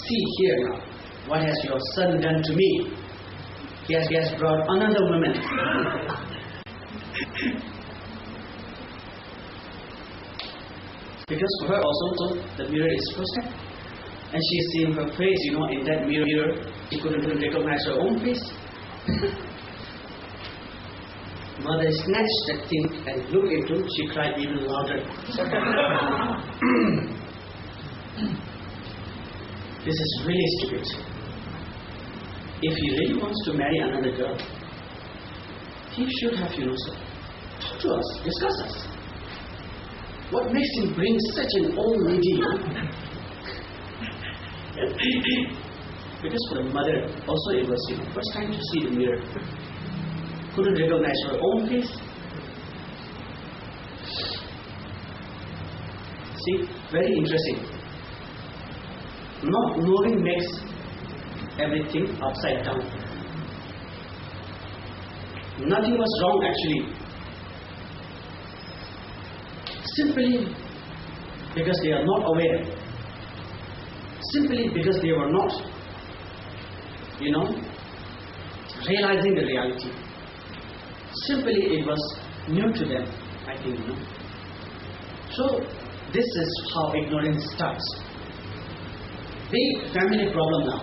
See here now, what has your son done to me? He has brought another woman. Because for her also, the mirror is first. And she's seeing her face, in that mirror. She couldn't recognize her own face. Mother snatched that thing and looked into it. She cried even louder. This is really stupid. If he really wants to marry another girl, he should have, talk to us, discuss us. What makes him bring such an old lady? Because for the mother, also it was, first time to see the mirror. Couldn't recognize her own face. See, very interesting. Not knowing makes everything upside down. Nothing was wrong actually. Simply because they are not aware. Simply because they were not, realizing the reality. Simply it was new to them, I think, So, this is how ignorance starts. Big family problem now,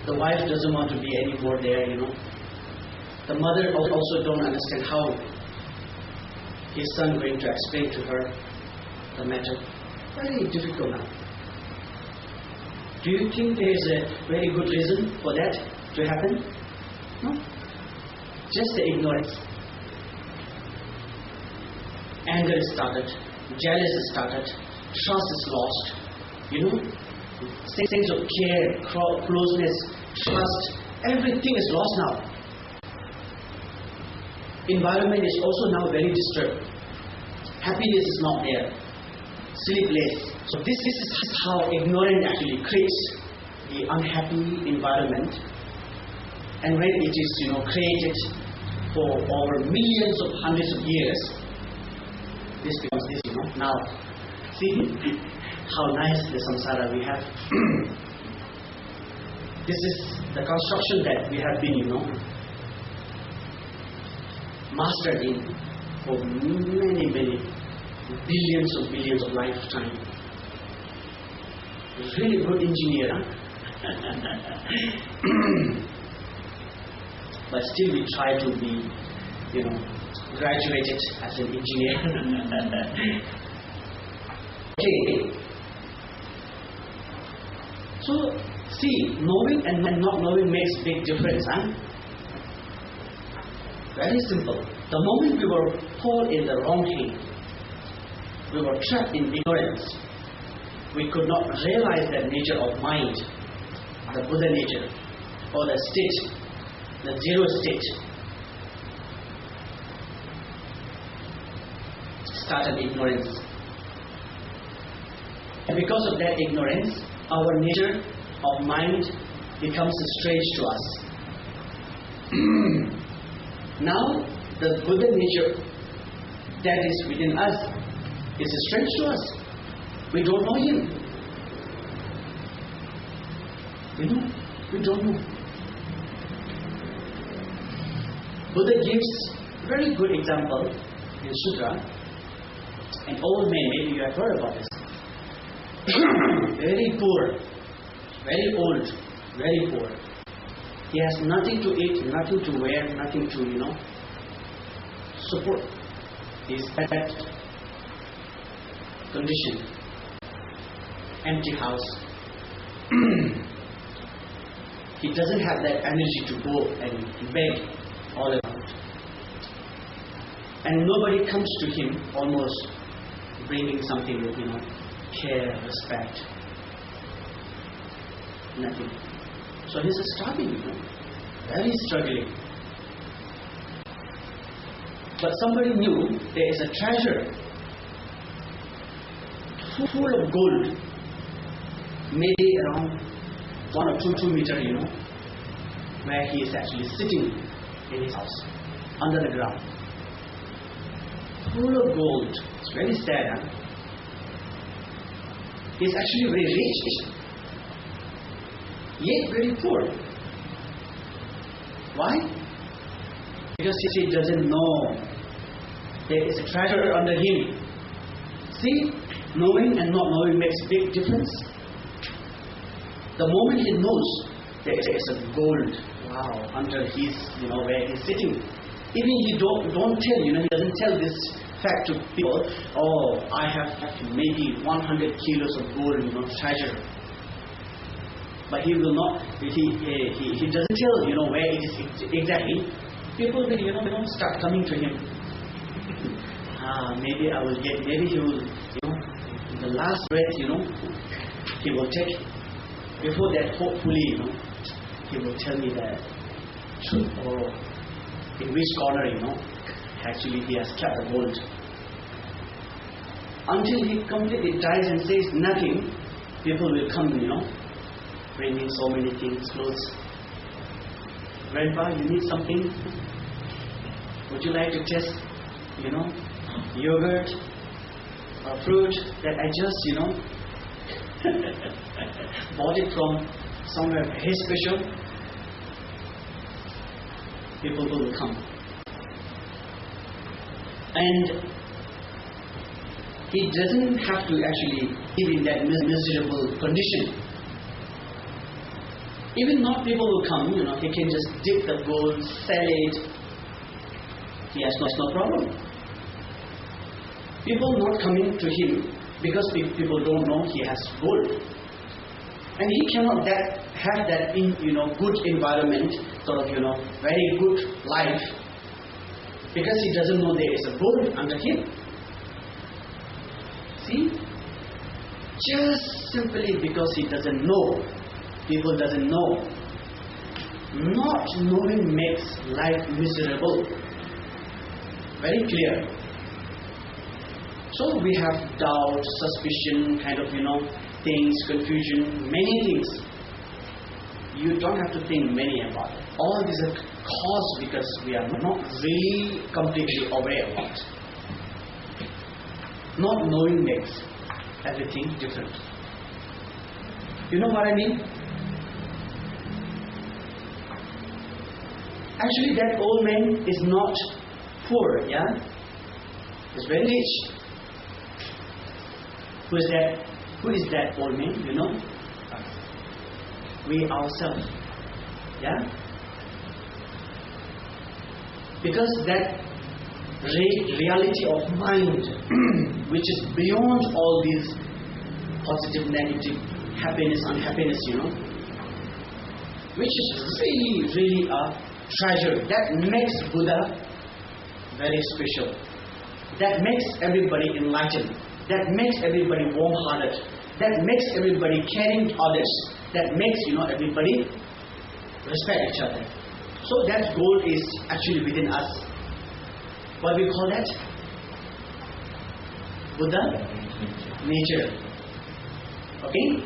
The wife doesn't want to be anymore there, The mother also don't understand how his son going to explain to her the matter. Very difficult now. Do you think there is a very good reason for that to happen? No. Just the ignorance. Anger is started. Jealousy is started. Trust is lost. Sense of care, closeness, trust, everything is lost now. Environment is also now very disturbed. Happiness is not there. Sleepless. So this is how ignorance actually creates the unhappy environment. And when it is, created for over millions of hundreds of years, this becomes this, Now, see how nice the samsara we have. This is the construction that we have been, mastered in for many billions of lifetime. Really good engineer, but still we try to be, graduated as an engineer. Okay. So, see, knowing and not knowing makes big difference, Very simple. The moment we were caught in the wrong thing, we were trapped in ignorance. We could not realize that nature of mind, the Buddha nature, or the state, the zero state. Started ignorance. And because of that ignorance, our nature of mind becomes strange to us. Now, the Buddha nature that is within us is strange to us. We don't know him. We don't know. Buddha gives very good example in Sutra. An old man, maybe you have heard about this. Very poor, very old, very poor. He has nothing to eat, nothing to wear, nothing to, support his bad condition. Empty house. He doesn't have that energy to go and beg all around. And nobody comes to him almost bringing something with, care, respect. Nothing. So he's struggling, very struggling. But somebody knew there is a treasure full of gold, maybe around 1 or 2 meters, where he is actually sitting in his house, under the ground. Full of gold. It's very sad, He's actually very rich, yet very poor. Why? Because he doesn't know there is a treasure under him. See, knowing and not knowing makes a big difference. The moment he knows there is a gold, under his, where he's sitting. Even he don't tell, he doesn't tell this fact to people. Oh, I have maybe 100 kilos of gold, treasure. But he will not. He doesn't tell, where it is exactly. People will, start coming to him. Maybe I will get. Maybe he will, the last breath, he will take. Before that, hopefully, he will tell me the truth, or in which corner, actually he has kept the gold. Until he completely dies and says nothing, people will come, bringing so many things, clothes. Grandpa, you need something? Would you like to test, yogurt or fruit that I just, bought it from somewhere very special? People will come. And he doesn't have to actually live in that miserable condition. Even not people will come, he can just dig the gold, sell it. He has no problem. People not coming to him because people don't know he has gold. And he cannot have that good environment, sort of, very good life, because he doesn't know there is a gold under him. See? Just simply because he doesn't know. People doesn't know. Not knowing makes life miserable. Very clear. So we have doubt, suspicion, kind of, things, confusion, many things. You don't have to think many about it. All these are caused because we are not really completely aware of it. Not knowing makes everything different. You know what I mean? Actually, that old man is not poor, yeah? He's very rich. Who is that? Who is that old man? We ourselves. Yeah? Because that reality of mind, which is beyond all these positive, negative, happiness, unhappiness, which is really, really a treasure. That makes Buddha very special. That makes everybody enlightened. That makes everybody warm-hearted. That makes everybody caring to others. That makes, everybody respect each other. So that goal is actually within us. What we call that? Buddha nature. Okay?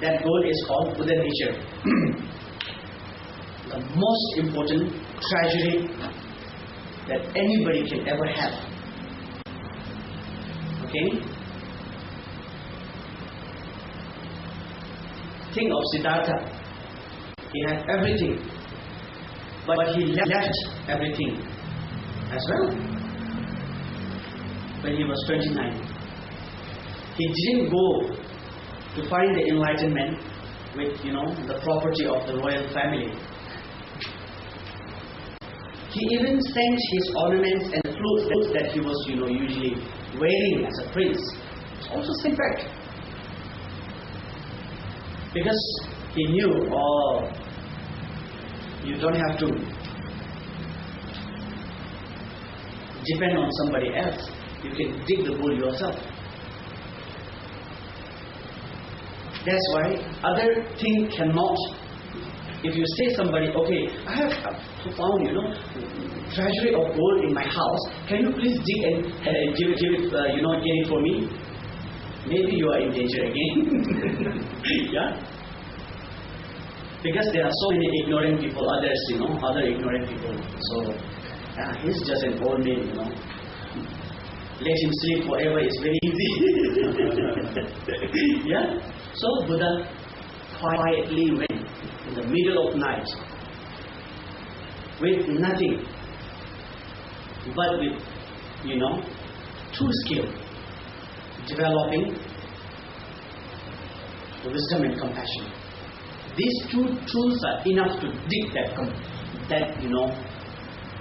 That goal is called Buddha nature. The most important treasury that anybody can ever have. Okay? Think of Siddhartha. He had everything, but he left everything as well when he was 29. He didn't go to find the enlightenment with, the property of the royal family. He even sent his ornaments and clothes that he was, usually wearing as a prince. Also sent back. Because he knew, you don't have to depend on somebody else. You can dig the gold yourself. That's why other thing cannot. If you say somebody, okay, I have found, treasury of gold in my house. Can you please dig and give it, get it for me? Maybe you are in danger again. Yeah. Because there are so many ignorant people, other ignorant people. So, he's just an old man, let him sleep forever is very easy. Yeah? So Buddha quietly went in the middle of night with nothing but with, true skill, developing the wisdom and compassion. These two tools are enough to dig that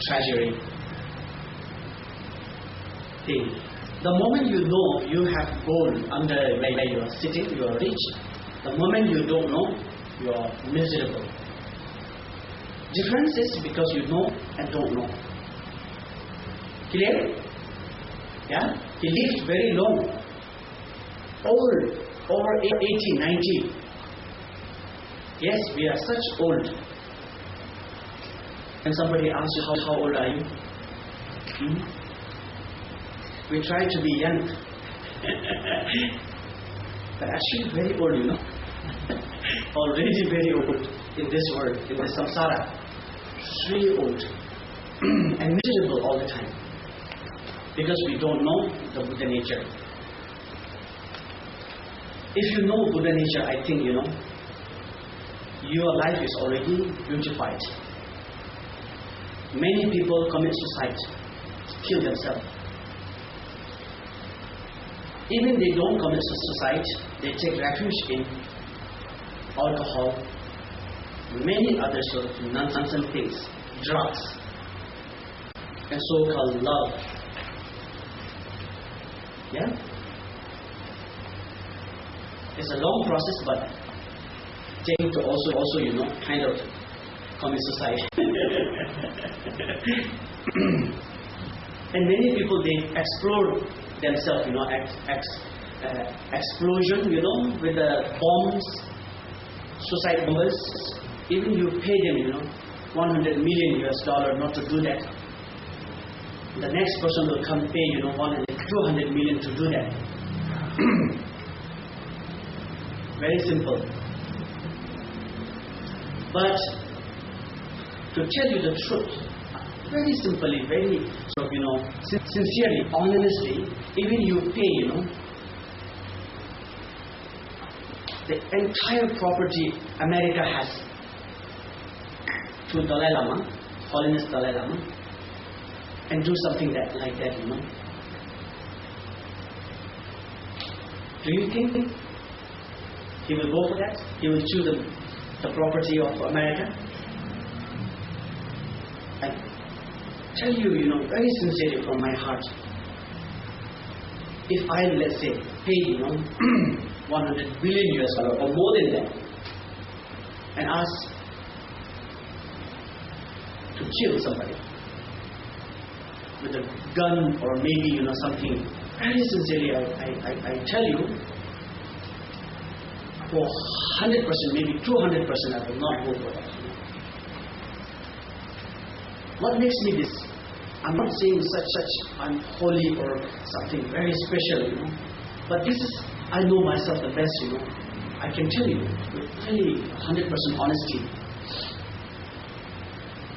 treasury thing. The moment you know you have gold under where you are sitting, you are rich. The moment you don't know, you are miserable. Difference is because you know and don't know. Clear? Yeah? He lived very long. Old, over 80, 90. Yes, we are such old. When somebody asks you, how old are you? We try to be young. But actually very old, Already very old in this world, in this samsara. Really old. And miserable all the time. Because we don't know the Buddha nature. If you know Buddha nature, I think, your life is already beautified. Many people commit suicide, kill themselves. Even they don't commit suicide, they take refuge in alcohol, many other sort of nonsense things, drugs, and so-called love. Yeah? It's a long process, but taking to also kind of commit suicide. And many people, they explore themselves, explosion, with the bombs, suicide bombers. Even you pay them, $100 million not to do that. The next person will come pay, $200 million to do that. Very simple. But to tell you the truth, very simply, very sincerely, honestly, even you pay, the entire property America has to Dalai Lama, Holiness Dalai Lama, and do something like that, Do you think he will go for that? He will choose the property of America? I tell you, very sincerely from my heart, if I, let's say, pay, $100 billion or more than that, and ask to kill somebody with a gun or maybe, something, very sincerely, I tell you, for 100%, maybe 200%, I will not go for that. What makes me this? I'm not saying such I'm holy or something very special, But this is, I know myself the best, I can tell you with really 100% honesty.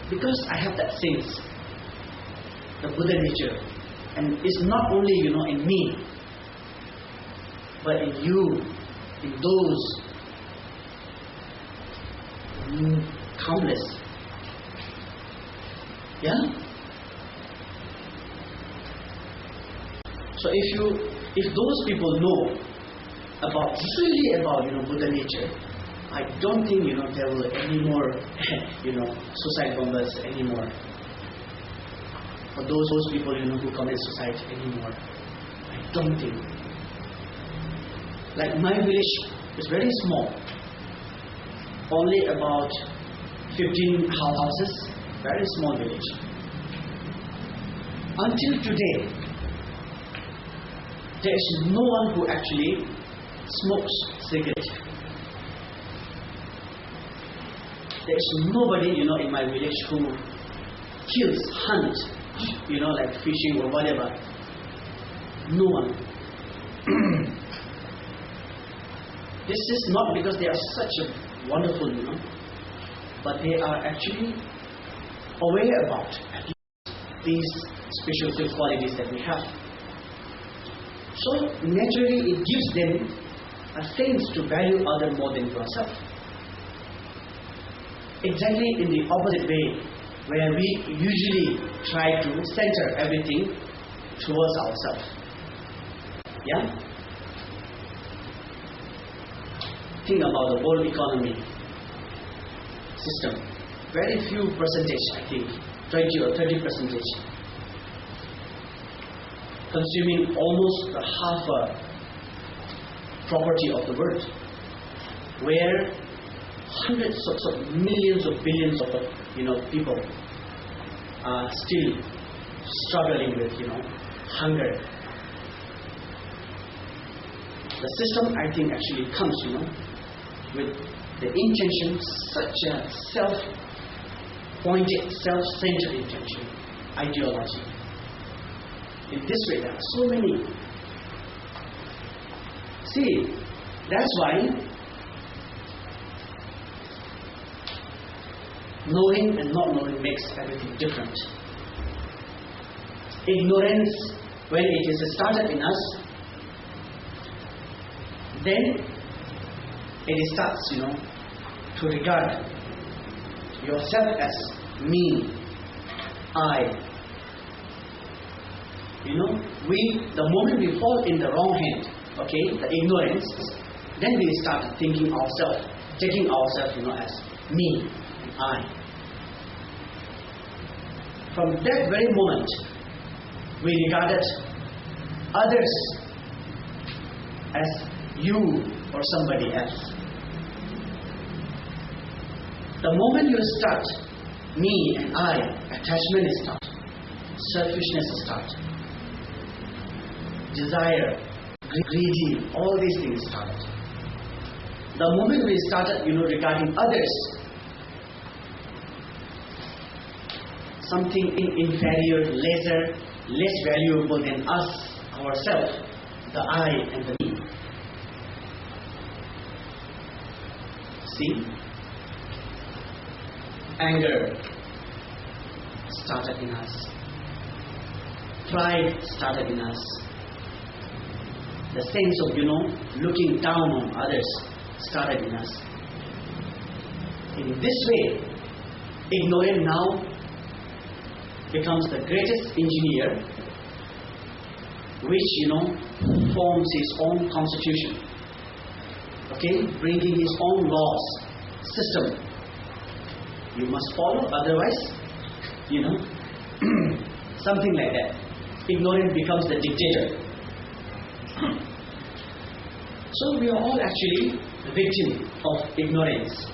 Because I have that sense, the Buddha nature. And it's not only, in me, but in you, in those countless. Yeah? So if those people know about Buddha nature, I don't think there will any more suicide bombers anymore. For those people who commit suicide anymore, I don't think. Like my village is very small, only about 15 houses, very small village. Until today, there is no one who actually smokes cigarette. There is nobody, in my village who kills, hunts, like fishing or whatever. No one. This is not because they are such a wonderful, but they are actually aware about at least these spiritual qualities that we have. So naturally it gives them a sense to value others more than yourself. Exactly in the opposite way, where we usually try to center everything towards ourselves. Yeah? Think about the world economy system. Very few percentage, I think, 20 or 30%, consuming almost half a property of the world, where hundreds of millions of billions of people are still struggling with hunger. The system, I think, actually comes with the intention, such a self-pointed, self-centered intention, ideology. In this way, there are so many. See, that's why knowing and not knowing makes everything different. Ignorance, when it is started in us, then it starts, to regard yourself as me, I. The moment we fall in the wrong hand, the ignorance, then we start thinking ourselves, taking ourselves, as me, I. From that very moment, we regarded others as you or somebody else. The moment you start me and I, attachment starts, selfishness starts, desire, greedy, all these things start. The moment we started, regarding others, something inferior, lesser, less valuable than us, ourselves, the I and the me. See? Anger started in us. Pride started in us. The sense of, looking down on others started in us. In this way, ignorance now becomes the greatest engineer, which, forms his own constitution. Bringing his own laws, system. You must follow, otherwise, something like that. Ignorance becomes the dictator. So we are all actually the victim of ignorance.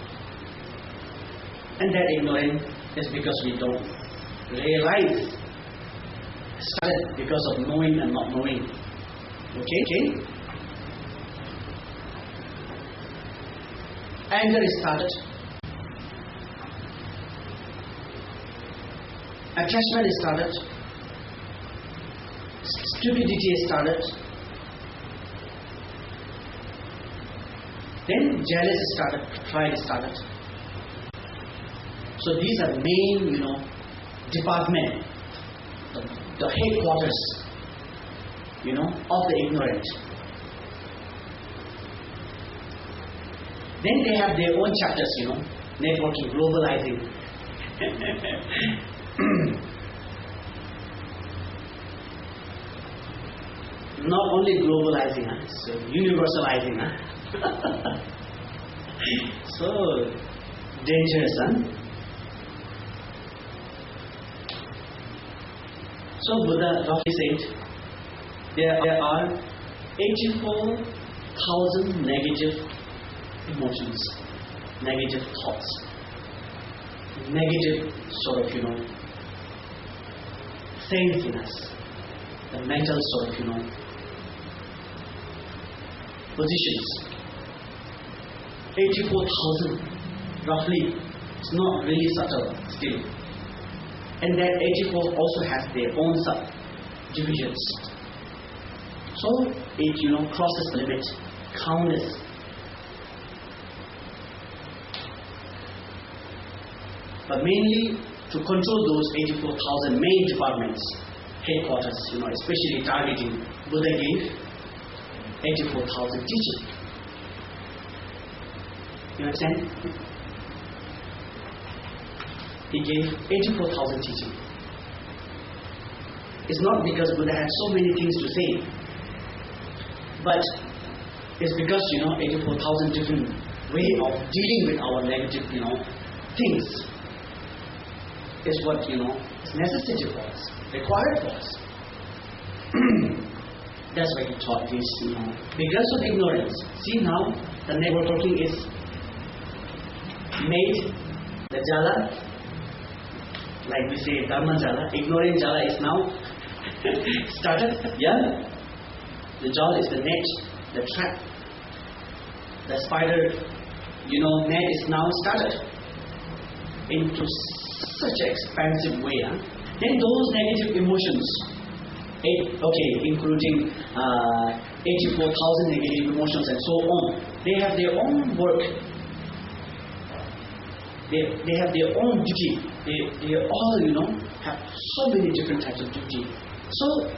And that ignorance is because we don't realize. It started because of knowing and not knowing. Okay? Anger is started. Attachment is started. Stupidity is started. Then jealousy started. Pride started. So these are main, department, the headquarters, of the ignorant. Then they have their own chapters, networking, globalizing. Not only globalizing, so universalizing. So dangerous. So Buddha roughly said there are 84,000 negative emotions, negative thoughts, negative sort of, things in us, the mental sort of, positions. 84,000, roughly. It's not really subtle still. And that 84 also has their own subdivisions. So it, crosses the limit, countless. But mainly to control those 84,000 main departments, headquarters, especially targeting, Buddha gave 84,000 teaching. You understand? He gave 84,000 teaching. It's not because Buddha had so many things to say, but it's because 84,000 different way of dealing with our negative things is what is necessary for us, required for us. That's why he taught this. Because of ignorance. See now, the networking is made. The jala, like we say, dharma jala, ignorant jala is now started. Yeah, the jala is the net, the trap. The spider, net is now started into such an expansive way. Then those negative emotions, including 84,000 negative emotions and so on, they have their own work. They have their own duty. They all, have so many different types of duty. So,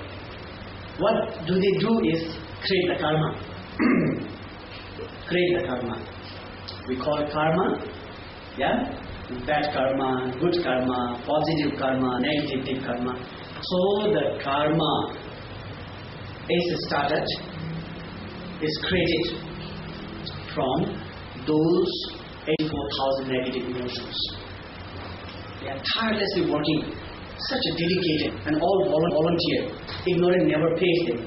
what do they do is create the karma. Create the karma. We call it karma, bad karma, good karma, positive karma, negative karma. So the karma is started, is created from those 84,000 negative emotions. They are tirelessly working, such a dedicated and all volunteer. Ignorant never pays them.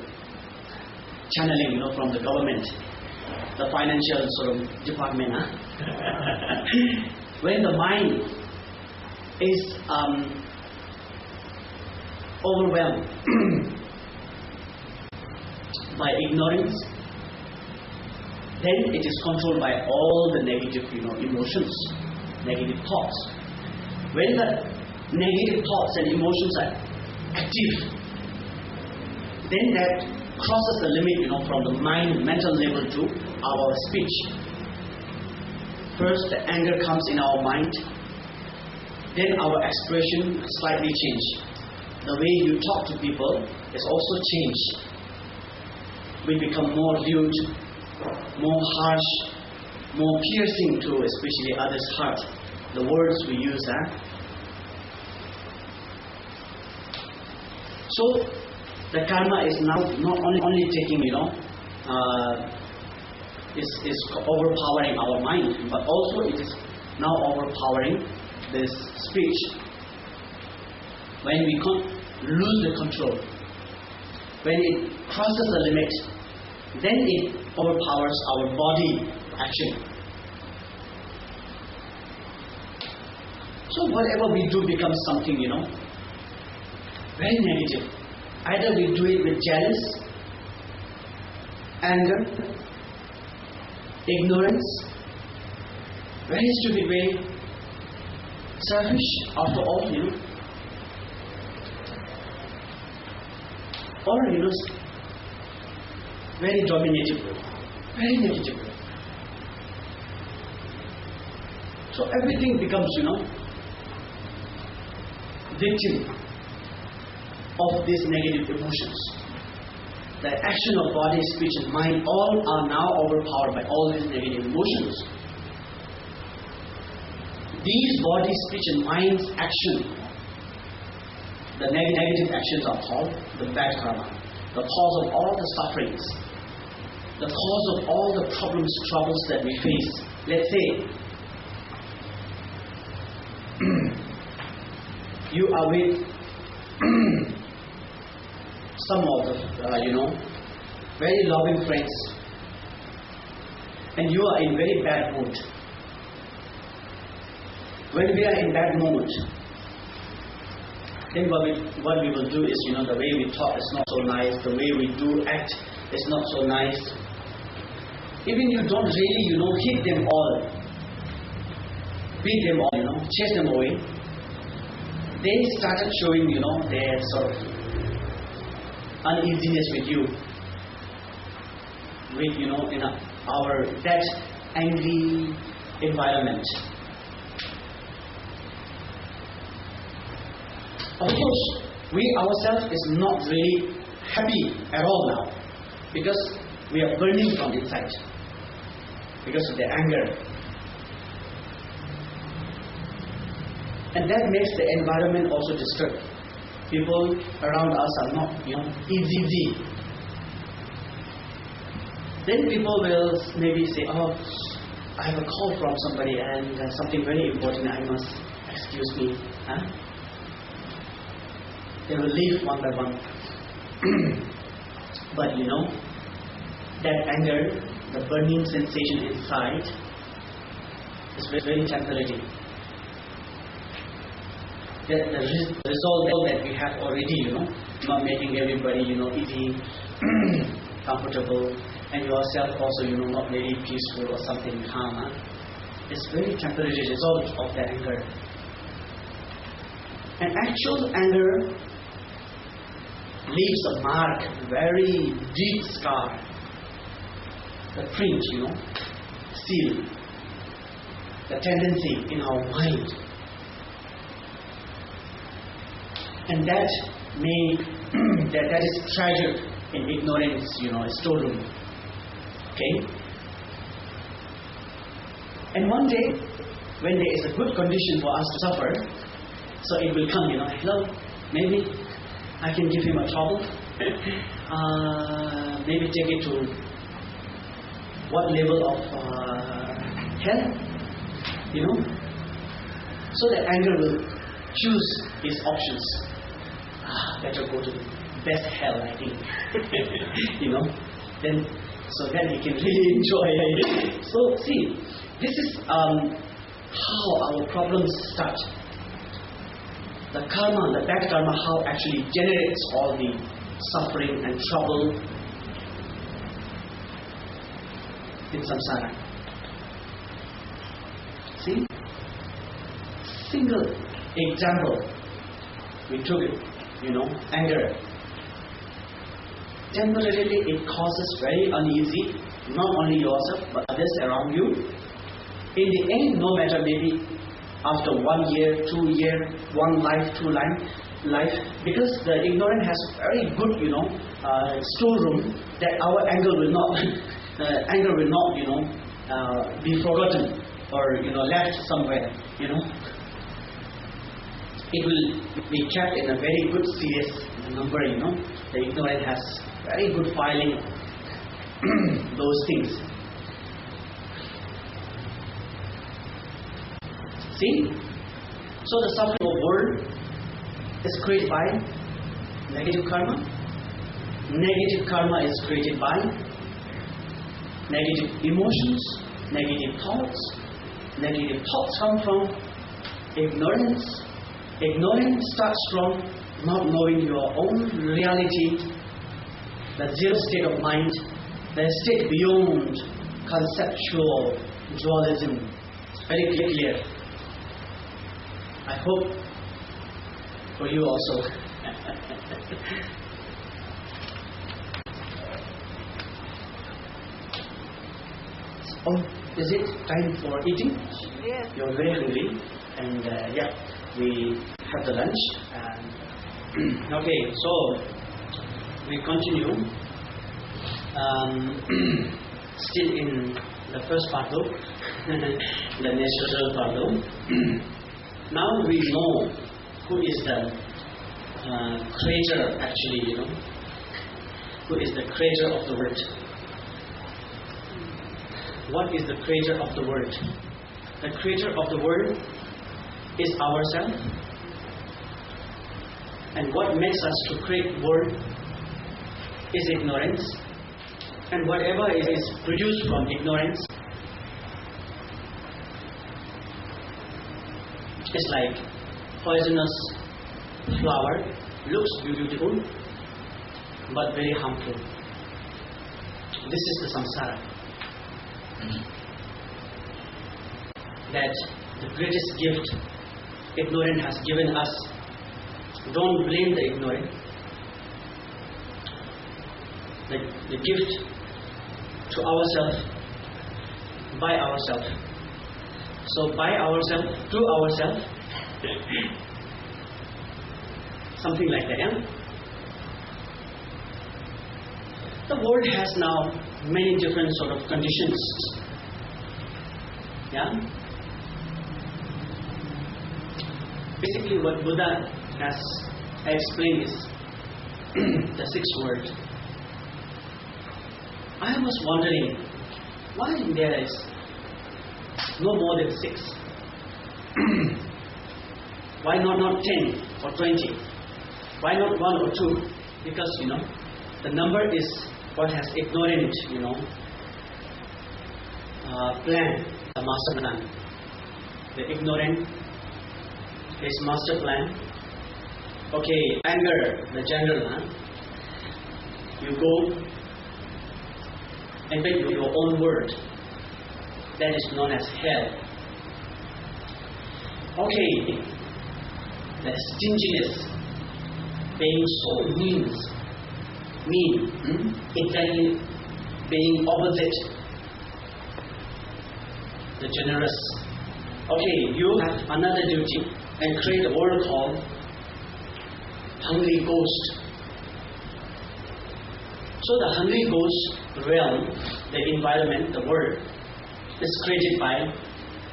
Channeling, from the government, the financial sort of department. When the mind is overwhelmed by ignorance, then it is controlled by all the negative, emotions, negative thoughts. When the negative thoughts and emotions are active, then that crosses the limit, from the mind, mental level to our speech. First, the anger comes in our mind. Then our expression slightly change. The way you talk to people is also changed. We become more rude, more harsh, more piercing to especially others' heart. The words we use. So the karma is now not only taking, is overpowering our mind, but also it is now overpowering this speech. When we lose the control, when it crosses the limit, then it overpowers our body action. So whatever we do becomes something, very negative. Either we do it with jealous, anger, ignorance, very stupid way, selfish after all, or very dominative way, very negative way. So everything becomes, victim of these negative emotions. The action of body, speech and mind all are now overpowered by all these negative emotions. These body, speech and mind's action, the negative actions are called the bad karma, the cause of all the sufferings, the cause of all the problems, troubles that we face. Let's say, you are with some of the, very loving friends, and you are in very bad mood. When we are in bad mood, then what we will do is, the way we talk is not so nice, the way we do act is not so nice. Even you don't really, hit them all, beat them all, chase them away. They started showing, their sort of uneasiness with you, with, in our that angry environment. Of course, we ourselves is not really happy at all now, because We are burning from inside because of the anger. And that makes the environment also disturbed. People around us are not, easy. Then people will maybe say, oh, I have a call from somebody and something very important, I must, excuse me. Huh? They will leave one by one. But that anger, the burning sensation inside is very temporary. The result that we have already, not making everybody, easy, comfortable, and yourself also, not very peaceful or something calm. It's very temporary result of the anger. And actual anger leaves a mark, very deep scar, the print, seal, the tendency in our mind. And that is treasured in ignorance, storeroom. Okay? And one day, when there is a good condition for us to suffer, so it will come, hello, maybe I can give him a trouble. Maybe take it to what level of hell, So the anger will choose its options. Better go to best hell, I think. Then so that he can really enjoy. So see, this is how our problems start. The karma, the bad karma, how actually generates all the suffering and trouble in samsara. See? Single example. We took it, anger. Temporarily it causes very uneasy, not only yourself, but others around you. In the end, no matter maybe after 1 year, 2 years, 1 life, 2 life, because the ignorant has very good, storeroom that our anger will not, be forgotten or left somewhere, It will be kept in a very good serious number, The ignorant has very good filing those things. See? So the suffering of world is created by negative karma. Negative karma is created by negative emotions, negative thoughts. Negative thoughts come from ignorance. Ignorance starts from not knowing your own reality, the zero state of mind, the state beyond conceptual dualism. It's very clear. I hope for you also. Oh, is it time for eating? Yes. You're very hungry, and we have the lunch. Okay, so we continue. Still in the first Bardo, the natural Bardo. Now we know who is the creator, actually, who is the creator of the world. What is the creator of the world? The creator of the world is ourselves. And what makes us to create world is ignorance. And whatever is produced from ignorance is like poisonous flower, looks beautiful but very harmful. This is the samsara. That the greatest gift ignorant has given us. Don't blame the ignorant. The gift to ourselves, by ourselves. So by ourselves, through ourselves, something like that, yeah? The world has now many different sort of conditions. Yeah? Basically what Buddha has explained is the sixth word. I was wondering why there is no more than 6. Why not 10 or 20? Why not 1 or 2? Because the number is what has ignorant plan, the master plan. The ignorant is master plan. Okay, anger, the general. You go and make your own word. That is known as hell. Okay, the stinginess, being so mean, exactly being opposite. The generous. Okay, you have another duty and create a word called hungry ghost. So the hungry ghost realm, the environment, the world, is created by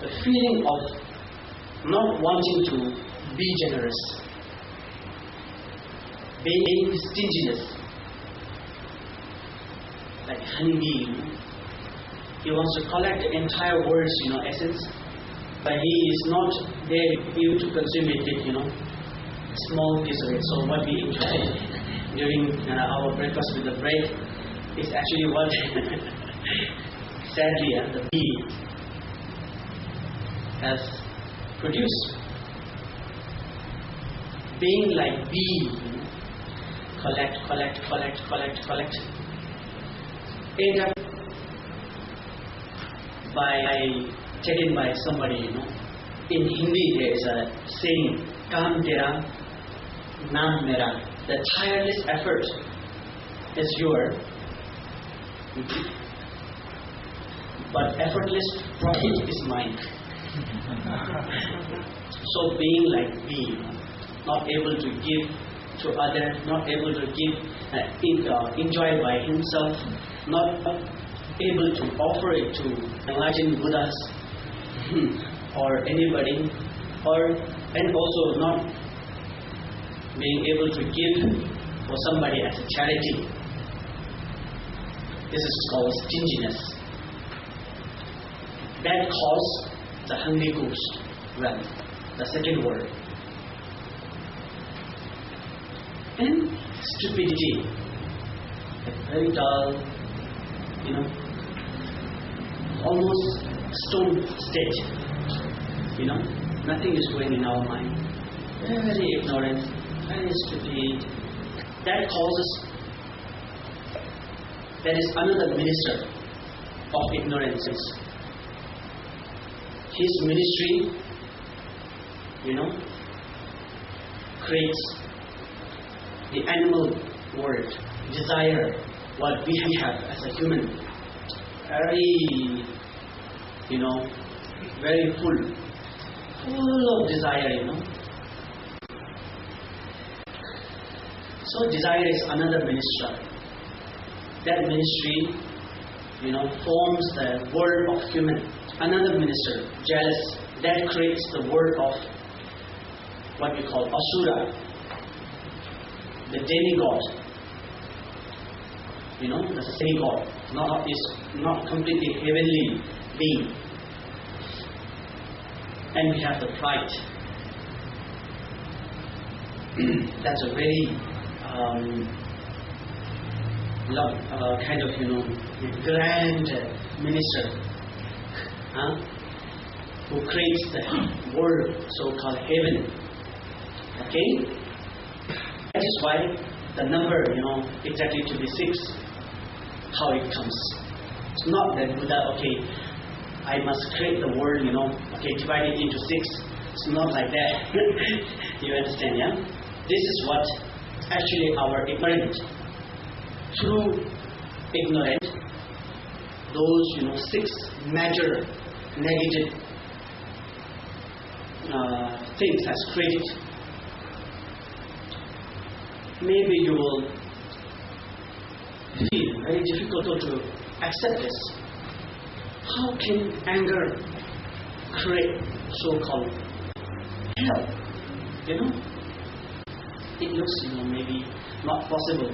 the feeling of not wanting to be generous, being stinginess, like honeybee. He wants to collect the entire world's essence, but he is not there able to consume it with small piece of it. So what we enjoy during our breakfast with the bread is actually what sadly the bee has produced. Being like bee, collect, end up taken by somebody. In Hindi there is a saying, "Kaam tera, naam mera." The tireless effort is yours, but effortless profit is mine. So being like bee, not able to give to others, not able to give, enjoy by himself, not able to offer it to enlightened Buddhas or anybody, and also not being able to give for somebody as a charity. This is called stinginess. That causes the hungry ghost realm, the second word. And stupidity, very dull, almost stone state. Nothing is going in our mind. Very ignorant, very stupid. That is another minister of ignorance. His ministry, creates the animal world, desire, what we have as a human. Very, very full of desire, So desire is another ministry. That ministry, forms the world of human. Another minister, jealous, that creates the world of what we call Asura, the demigod. The demigod is not completely heavenly being. And we have the pride. That's a very kind of grand minister who creates the world, so-called heaven. Okay? That is why the number, exactly to be 6, how it comes. It's not that Buddha, I must create the world, divide it into 6. It's not like that. You understand, yeah? This is what actually our ignorant, through ignorant, those 6 major negative things has created. Maybe you will feel very difficult to accept this. How can anger create so-called hell? It looks, maybe not possible.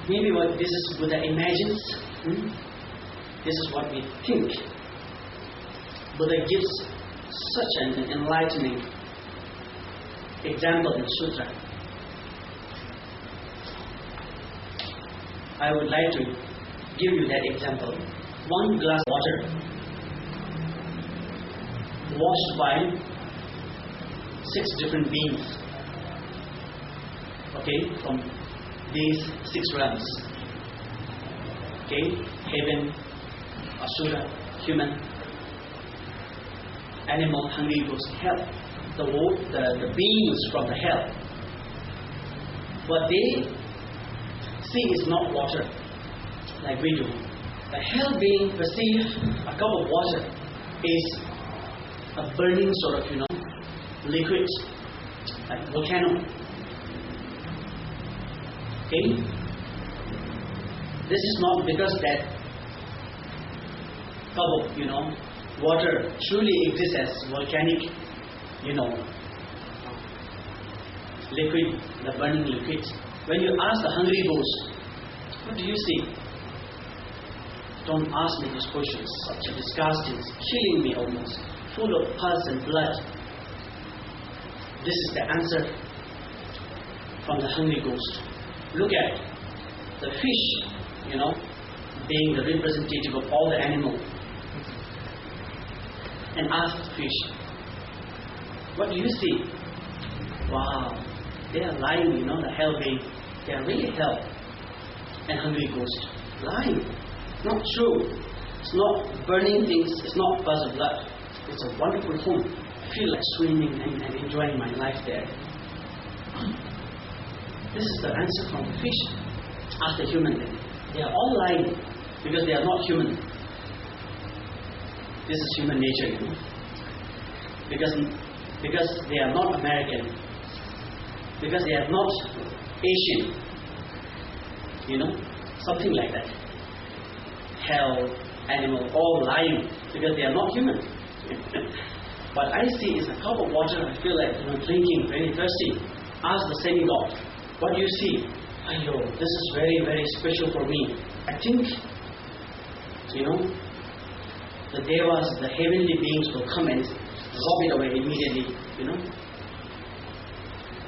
Maybe what this is Buddha imagines. This is what we think. Buddha gives such an enlightening example in Sutra. I would like to give you that example. One glass of water washed by 6 different beings. Okay, from these 6 realms. Okay, heaven, asura, human, animal, hungry ghost, hell. The beings from the hell. What they see is not water, like we do. The hell being perceives a cup of water is a burning sort of, liquid, like volcano. Okay? This is not because that cup of, water truly exists as volcanic, liquid, the burning liquid. When you ask the hungry ghost, what do you see? Don't ask me these questions, such a disgusting, killing me almost, full of pus and blood. This is the answer from the hungry ghost. Look at the fish, being the representative of all the animals. And ask the fish, what do you see? Wow, they are lying, the hell being. They are really hell. And hungry ghost, lying. Not true. It's not burning things. It's not pus of blood. It's a wonderful home. I feel like swimming and enjoying my life there. This is the answer from the fish. Ask the human then. They are all lying because they are not human. This is human nature, Because they are not American. Because they are not Asian. Something like that. Hell, animal, all lying because they are not human. What I see is a cup of water. I feel like drinking, very thirsty. Ask the same God, what do you see? Ayo, this is very, very special for me. I think, the devas, the heavenly beings will come and rob it away immediately.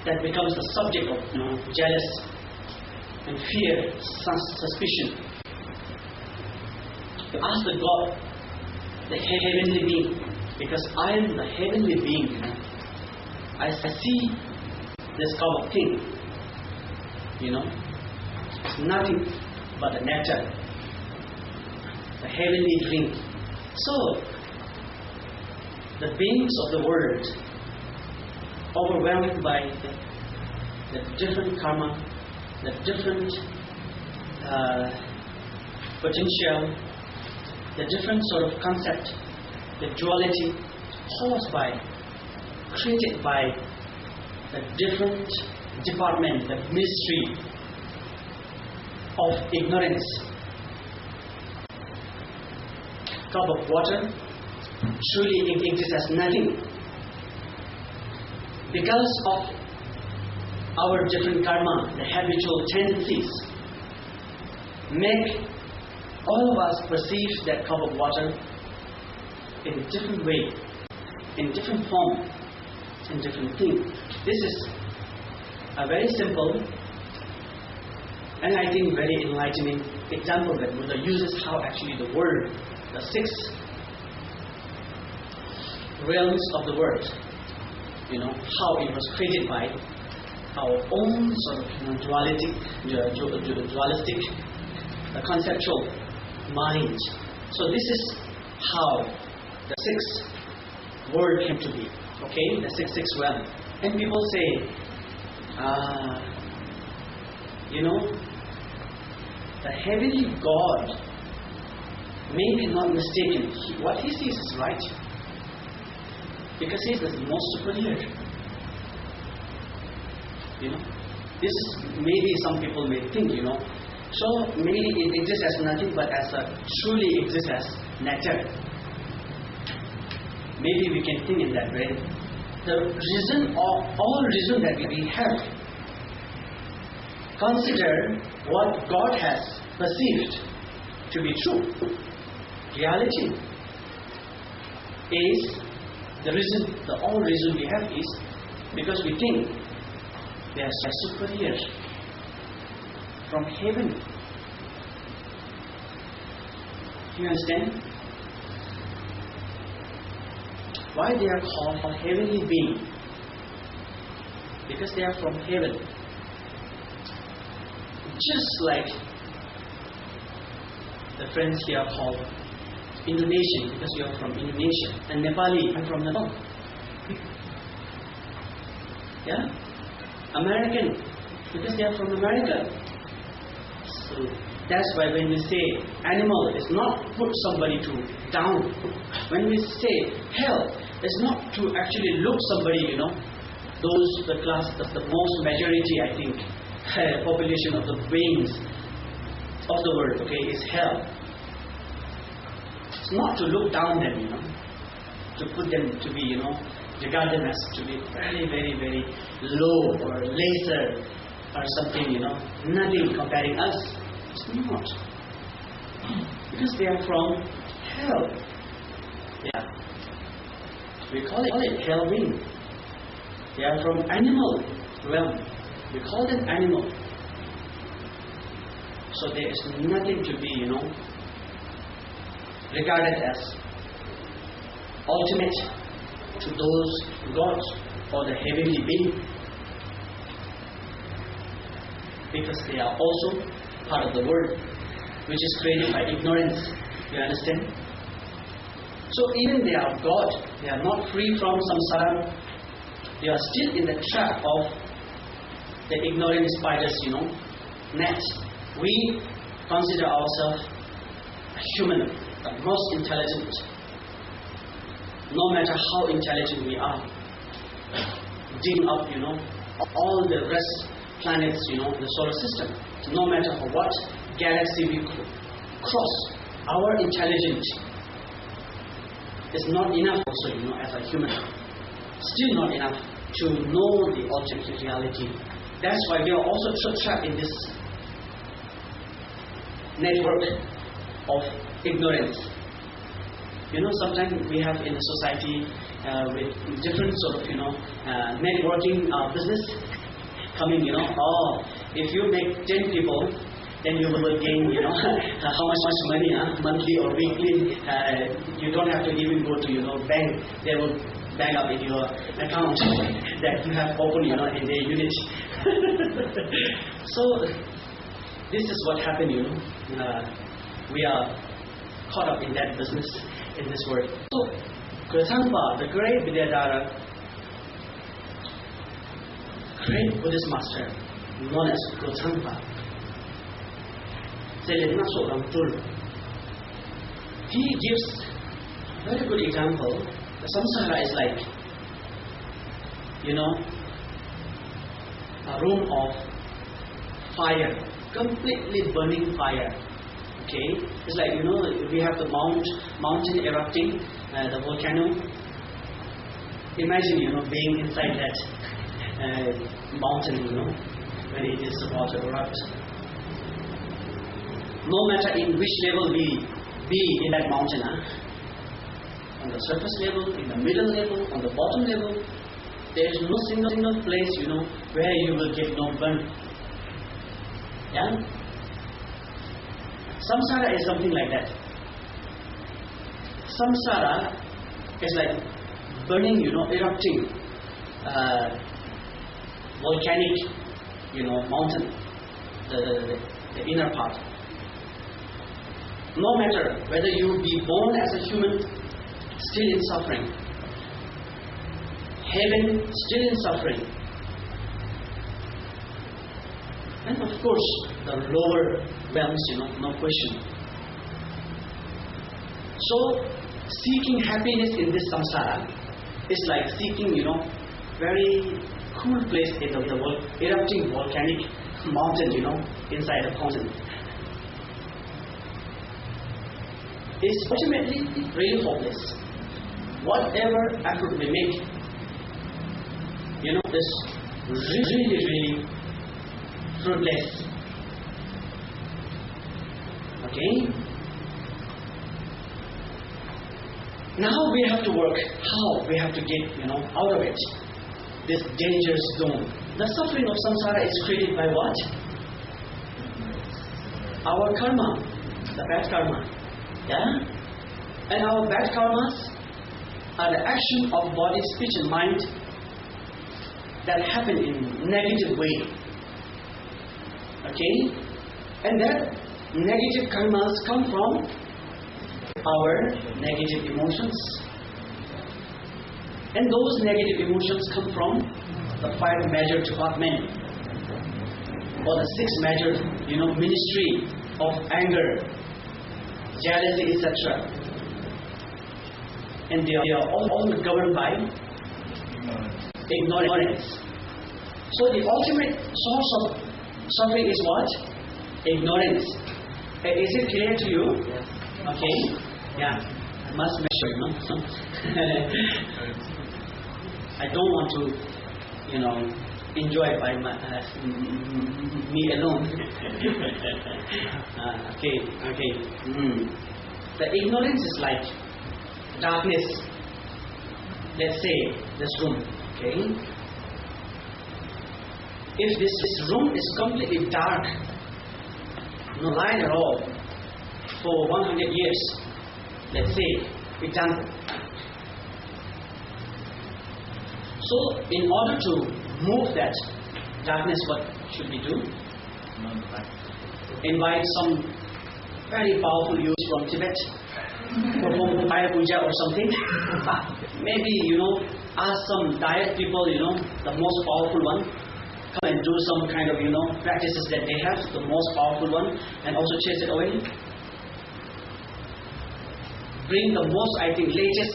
That becomes the subject of jealous and fear, suspicion. You ask the God, the heavenly being, because I am the heavenly being. I see this cup of thing. It's nothing but the nectar, the heavenly drink. So, the beings of the world, overwhelmed by the different karma, the different potential, the different sort of concept, the duality caused by, created by the different department, the mystery of ignorance. Cup of water truly exists as nothing. Because of our different karma, the habitual tendencies, make all of us perceive that cup of water in a different way, in different form, in different thing. This is a very simple and I think very enlightening example that Buddha uses how actually the world, the 6 realms of the world, how it was created by our own sort of dualistic, the conceptual mind. So this is how the 6th world came to be. Okay, the 6th realm. And people say, the heavenly God, may be not mistaken. What he sees is right. Because he is the most superior. This is, maybe some people may think, So maybe it exists as nothing, but as a truly exists as matter. Maybe we can think in that way. The reason, or all reason that we have, consider what God has perceived to be true. Reality is the reason. The only reason we have is because we think they are superior from heaven. Do you understand? Why they are called a heavenly being? Because they are from heaven. Just like the friends here are called Indonesian, because you are from Indonesia, and Nepali, I'm from Nepal. Yeah? American, because they are from America. So that's why when we say animal, it's not put somebody to down. When we say hell, it's not to actually look somebody, those the class, the most majority, I think, population of the beings of the world, okay, is hell. It's not to look down them, to put them to be, regard them as to be very, very, very low or lesser or something, nothing comparing us. It's not. Because they are from hell. Yeah. We call it hell being. They are from animal realm. We call them animal. So there is nothing to be, regarded as ultimate to those gods or the heavenly being. Because they are also part of the world, which is created by ignorance. You understand? So even they are God, they are not free from samsara. They are still in the trap of the ignorant spiders, net. We consider ourselves human, the most intelligent. No matter how intelligent we are, digging up, all the rest planets, the solar system. No matter what galaxy we cross, our intelligence is not enough also, as a human. Still not enough to know the ultimate reality. That's why we are also trapped in this network of ignorance. Sometimes we have in the society with different sort of, networking business coming, if you make 10 people, then you will gain, how much money, monthly or weekly. You don't have to even go to, bank. They will bank up in your account that you have opened, in their unit. So this is what happened, we are caught up in that business in this world. So Gautama, the great Vidyadhara, great Buddhist master, known as Gautama, he gives a very good example. The samsara is like, a room of fire, completely burning fire. Okay, it's like, we have the mountain erupting, the volcano. Imagine, being inside that mountain, when it is about to erupt. No matter in which level we be in that mountain, on the surface level, in the middle level, on the bottom level, there is no single place, where you will get no burn. Yeah? Samsara is something like that. Samsara is like burning, erupting, volcanic, mountain, the inner part. No matter whether you be born as a human, still in suffering. Heaven, still in suffering. And of course, the lower realms, no question. So, seeking happiness in this samsara is like seeking, very cool place in the world, erupting volcanic mountain, inside a mountain. is ultimately really hopeless. Whatever effort we make, is really fruitless. Okay? Now we have to work how we have to get, out of it. This dangerous zone. The suffering of samsara is created by what? Our karma, the bad karma. Yeah? And our bad karmas are the action of body, speech and mind that happen in negative way. Okay? And that negative karmas come from our negative emotions. And those negative emotions come from the 5 major department or the 6 major, ministry of anger, jealousy, etc. And they are all governed by ignorance. So the ultimate source of suffering is what? Ignorance. Is it clear to you? Yes. Okay. Yeah. I must make sure, I don't want to, enjoy by me alone. Okay. The ignorance is like darkness. Let's say this room. Okay. If this room is completely dark, no light at all, for 100 years, let's say, example. So, in order to move that darkness, what should we do? Invite some very powerful youth from Tibet, perform fire puja or something. Maybe, ask some diet people, the most powerful one, come and do some kind of, practices that they have, the most powerful one, and also chase it away. Bring the most, latest,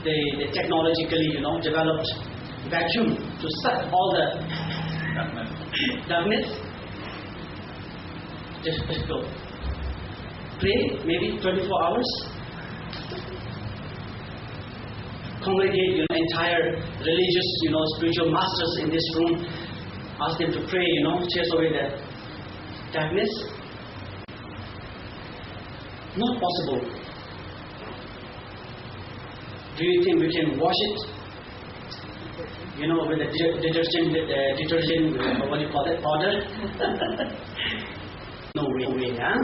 the technologically, developed vacuum to suck all the darkness. Just go. Pray maybe 24 hours. Congregate, entire religious, spiritual masters in this room. Ask them to pray, chase away the darkness. Not possible. Do you think we can wash it? With the detergent, what do you call it, powder? No way, huh?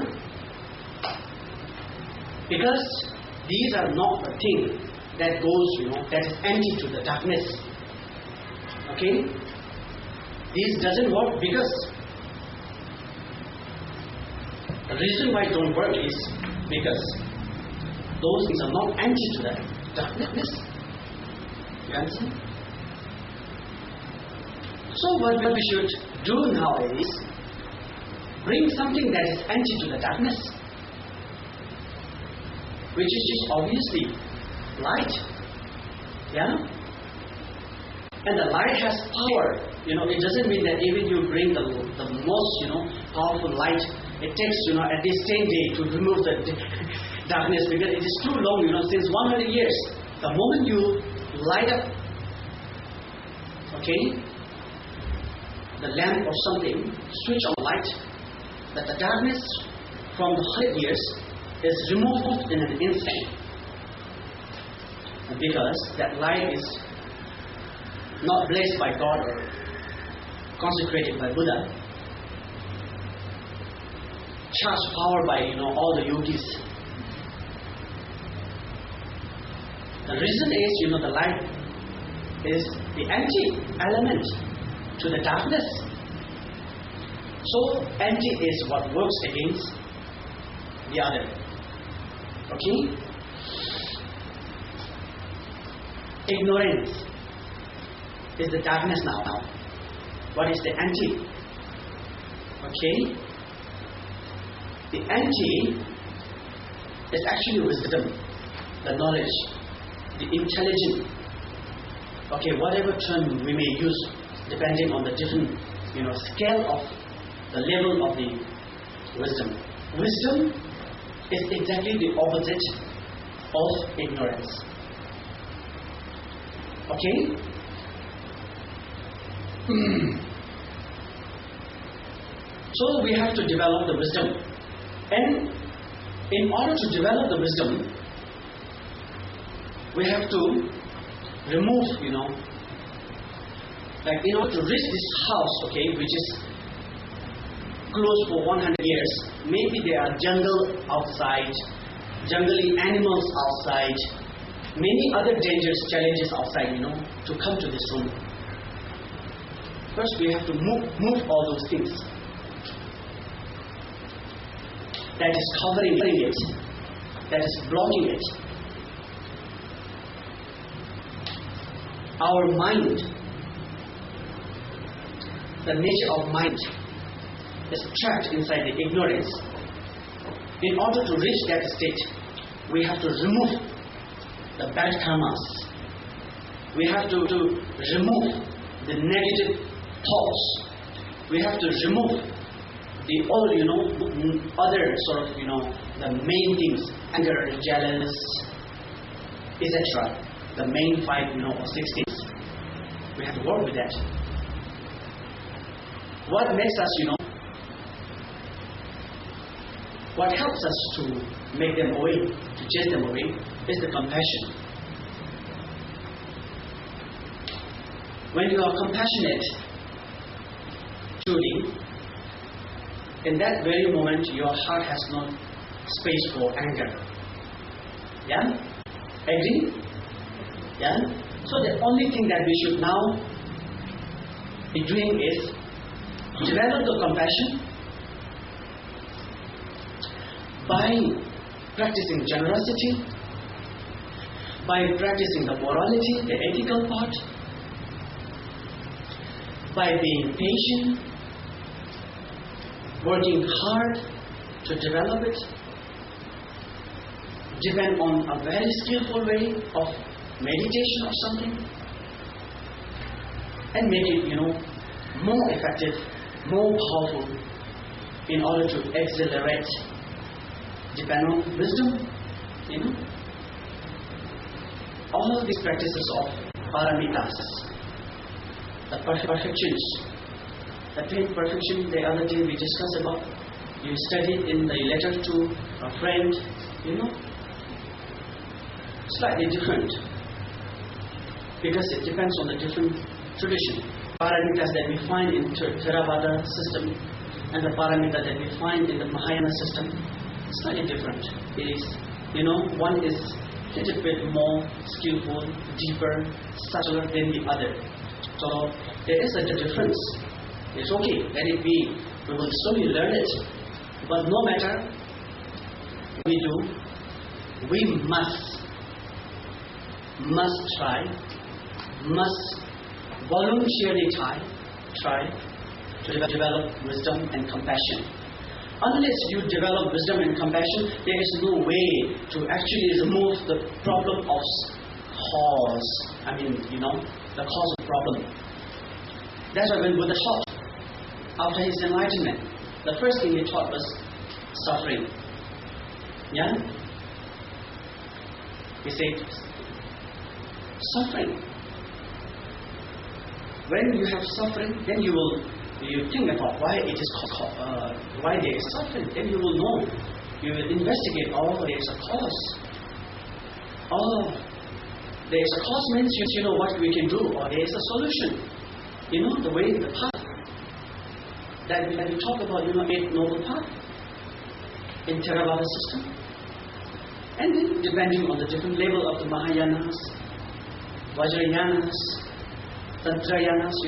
Because these are not the thing that goes, that is empty to the darkness. Okay? This doesn't work because the reason why it don't work is because those things are not empty to the darkness. You understand? So what we should do now is bring something that is empty to the darkness, which is just obviously light. Yeah? And the light has power. It doesn't mean that even you bring the most, powerful light, it takes, at least 10 days to remove the darkness, because it is too long, since 100 years. The moment you light up, okay, the lamp or something, switch on light, that the darkness from the 100 years is removed in an instant. Because that light is not blessed by God or consecrated by Buddha, charged power by all the yogis. The reason is the light is the empty element to the darkness. So empty is what works against the other. Okay? Ignorance is the darkness now. What is the empty? Okay? The empty is actually wisdom, the knowledge, the intelligence. Okay, whatever term we may use, depending on the different, scale of the level of the wisdom. Wisdom is exactly the opposite of ignorance. Okay? So we have to develop the wisdom. And in order to develop the wisdom, we have to remove, like in order to reach this house, okay, which is closed for 100 years, maybe there are jungle outside, jungly animals outside, many other dangerous challenges outside, to come to this room. First, we have to move all those things that is covering it, that is blocking it. Our mind, the nature of mind, is trapped inside the ignorance. In order to reach that state, we have to remove the bad karmas. We have to remove the negative thoughts. We have to remove the all, other sort of, the main things, anger, jealous, etc. The main 5, or 6 things. We have to work with that. What makes us, what helps us to make them away, to chase them away, is the compassion. When you are compassionate, truly, in that very moment, your heart has no space for anger. Yeah? Agree? Yeah? So the only thing that we should now be doing is develop the compassion by practicing generosity, by practicing the morality, the ethical part, by being patient, working hard to develop it, depend on a very skillful way of meditation or something, and make it, more effective, more powerful, in order to accelerate. Depend on wisdom, all of these practices of paramitas, the perfections, the 10 perfection. The other day we discussed about. You studied in the letter to a friend, slightly different, because it depends on the different tradition. Paramitas that we find in Theravada system and the paramita that we find in the Mahayana system, slightly different. It is, one is a little bit more skillful, deeper, subtler than the other. So there is a difference. It's okay, let it be. We will slowly learn it. But no matter what we do, we must try, must voluntarily try to develop wisdom and compassion. Unless you develop wisdom and compassion, there is no way to actually remove the problem of cause. The cause of problem. That's why when Buddha taught, after his enlightenment, the first thing he taught was suffering. Yeah? He said, suffering. When you have suffering, then you think about why it is why there is suffering. Then you will know. You will investigate. Oh, there is a cause. Oh, there is a cause means you know what we can do, or there is a solution. The way, the path that we talk about. 8 noble path in Theravada system, and then depending on the different level of the Mahayanas, Vajrayanas, Tantrayanas,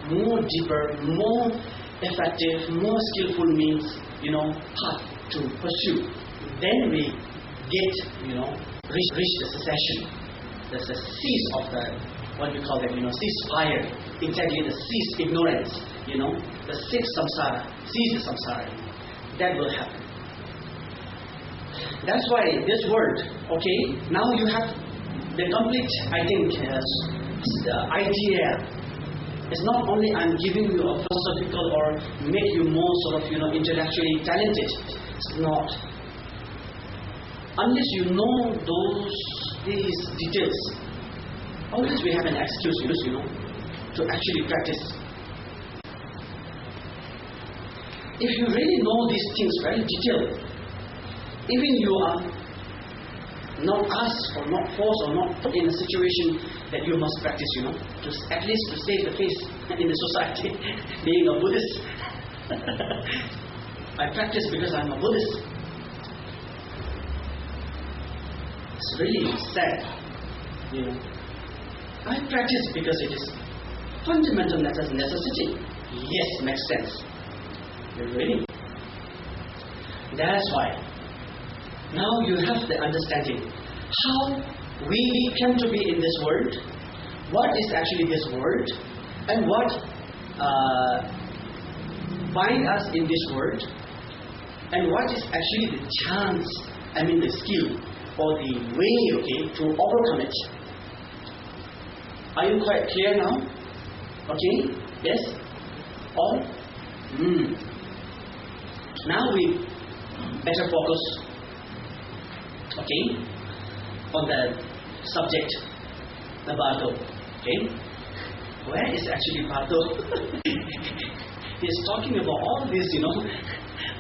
more deeper, more effective, more skillful means, path to pursue. Then we get, reach the cessation. There's a cease of the, what we call that, ceasefire. Exactly, the cease ignorance, the cease samsara, cease the samsara. That will happen. That's why this word, okay, now you have the complete, I think, the idea It's not only I'm giving you a philosophical or make you more sort of, intellectually talented. It's not. Unless you know these details, always we have an excuse, to actually practice. If you really know these things very detailed, even you are not asked or not forced or not put in a situation that you must practice, at least to save the face in the society, being a Buddhist. I practice because I'm a Buddhist. It's really sad, I practice because it is fundamental necessity. Yes, makes sense. Really? That's why. Now you have the understanding how we came to be in this world, what is actually this world, and what binds us in this world, and what is actually the chance, the skill or the way, to overcome it. Are you quite clear now? Okay? Yes? All? Now we better focus, on the subject, the Bardo. Okay? Where is actually Bardo? He's talking about all these,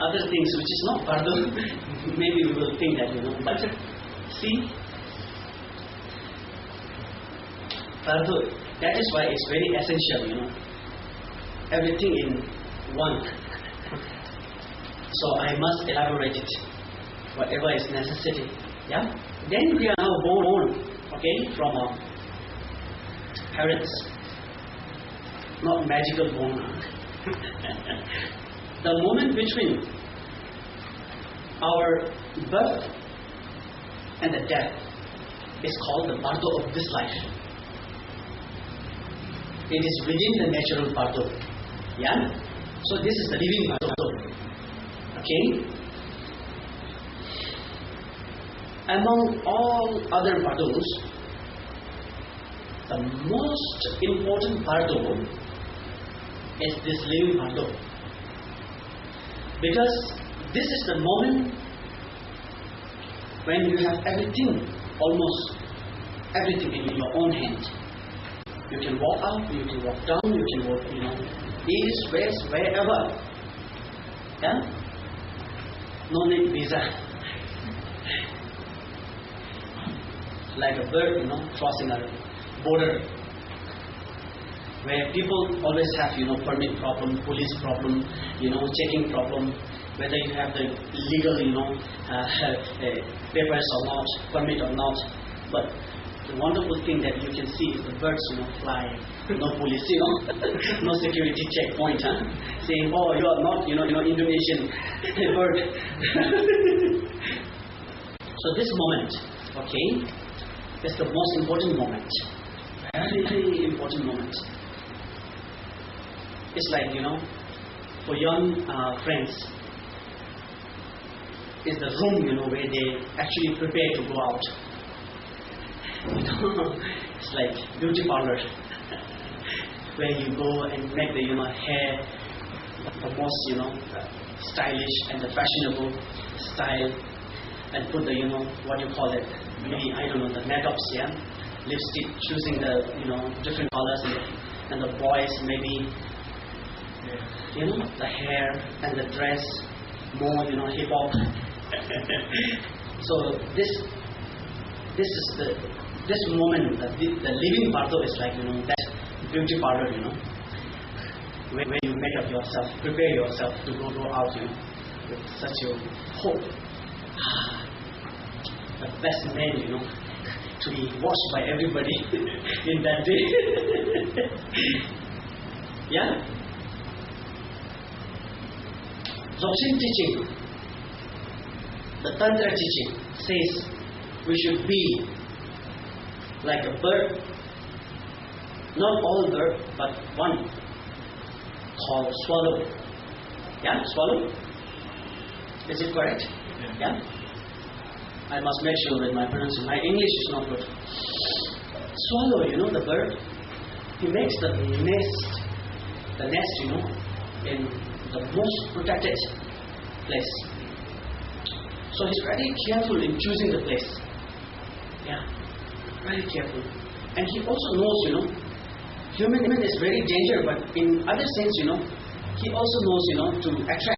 other things which is not Bardo. Maybe we will think that, but see, Bardo, that is why it's very essential, everything in one. So I must elaborate it, whatever is necessary. Yeah? Then we are now born, from our parents. Not magical born. The moment between our birth and the death is called the Bardo of this life. It is within the natural Bardo. Yeah? So this is the living Bardo. Okay? Among all other Bardos, the most important Bardo is this living Bardo. Because this is the moment when you have everything, almost everything in your own hand. You can walk out, you can walk down, you can walk, east, west, wherever. Yeah? No need visa. Like a bird, crossing a border, where people always have, permit problem, police problem, checking problem, whether you have the legal, papers or not, permit or not. But the wonderful thing that you can see is the birds, fly, no police, no security checkpoint, saying, oh, you are not, Indonesian bird. So this moment, is the most important moment. Very, very important moment. It's like, for young friends, it's the room, where they actually prepare to go out. It's like beauty parlor, where you go and make the, hair the most, stylish and the fashionable style, and put the, what you call it, maybe, I don't know, the makeups, lipstick, choosing the, different colors, and the boys maybe, the hair and the dress, more, hip hop. So this is this moment, the living Bardo is like, that beauty parlor, where you make up yourself, prepare yourself to go out, with such a hope. The best man, to be watched by everybody in that day. Yeah? Dzogchen teaching, the Tantra teaching says we should be like a bird, not all bird, but one called swallow. Yeah, swallow? Is it correct? Yeah? I must make sure that my pronunciation, my English is not good. Swallow, the bird. he makes the nest, in the most protected place. So he's very careful in choosing the place. Yeah, very careful. And he also knows, human is very dangerous, but in other sense, he also knows, to attract